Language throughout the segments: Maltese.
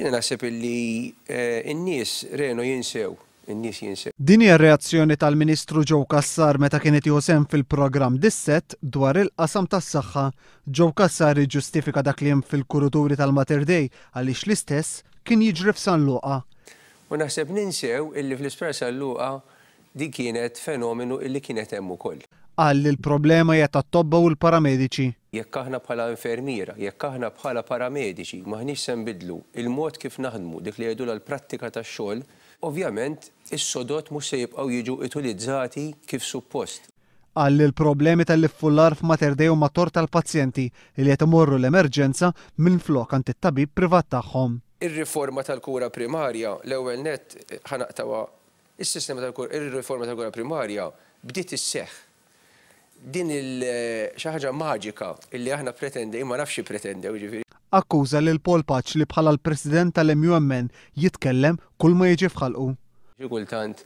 Jiena naħseb illi n-nies renu jinsew. Din hija r-reazzjoni tal-Ministru Joe Cassar meta kienet jieħu sehem fil-programm Disset dwar il-qasam tas-saħħa. Joe Cassar jiġġustifika dak li hemm fil-kuruturi tal-Mater Dei għaliex l-istess kien jiġri f'San Luqa. U naħseb ninsew illi fl-Isptar San Luqa di kienet fenomenu illi kienet hemm ukoll. Qal li l-problema hija tat-tobba u l-paramediċi. Jekk aħna bħala infermiera, jekk aħna bħala paramediċi maħniex se nbidlu il-mod kif naħdmu dik li jgħidu l-prattika tax-xogħol, ovvjament is-sodot mhux se jibqgħu jiġu utilizzati kif suppost. Qal li l-problemi tal-iffullar f'Mater Dei huma tort tal-pazjenti li qed imorru l-emerġenza minflok għand it-tabib privat tagħhom. Ir-riforma tal-kura primarja l-ewwel nett ħanaqtawha is-sistema ir-riforma tal-kura primarja bdiet isseħħ. Din xi ħaġa maġika illi aħna pretendej ma nafx pretendew ġifieri. Akkuża lil Paul Patch li bħala l-President tal-MUMN jitkellem kull ma jiġi f'ħalqu. Xi kultant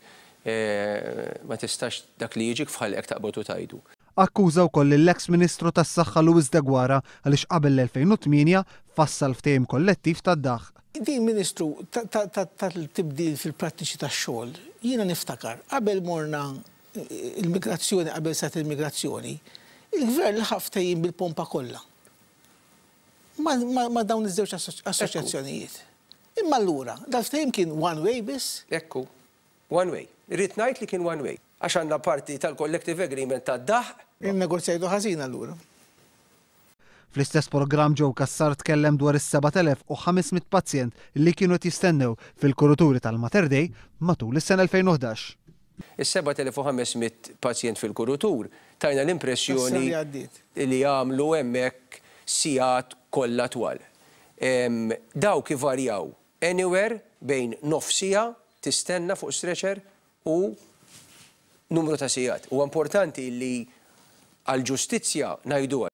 ma tistax dak li jiġi f'ħalqek taqbad u tajdu. Akkuża wkoll l-eks Ministru tas-Saħħa Luis Degwara għaliex qabel l-2008 fassal ftehim kollettiv tad-daħħ. Din Ministru tal-tibdil fil-prattiċi tax-xogħol, jiena niftakar qabel morna il-migrazzjoni qabel sat il-migrazzjoni, il-gvern laħaq ftehim bil-pompa kollha. Ma dawn iż-żewġ assoċjazzjonijiet. Imma allura, dal-ftehim kien one way biss? Ekku, one way. Irrid ngħid li kien one way. Għax għandna parti tal-collective agreement tad-daħħ. Il-negozjajtu ħażin allura. Fl-istess programm Joe Cassar tkellem dwar is-7,500 pazjent li kienu jistennew fil-kuruturi tal-Mater Dei matul is-sena 2011. Is-7,500 pazjent fil-kurutur tajna l-impressjoni li jagħmlu hemmhekk sigħat kollha twal. Dawk ivarjaw anywhere bejn nofsija tistenna fuq stretcher u numru ta' sigħat. Huwa importanti li għall-ġustizzja ngħiduha.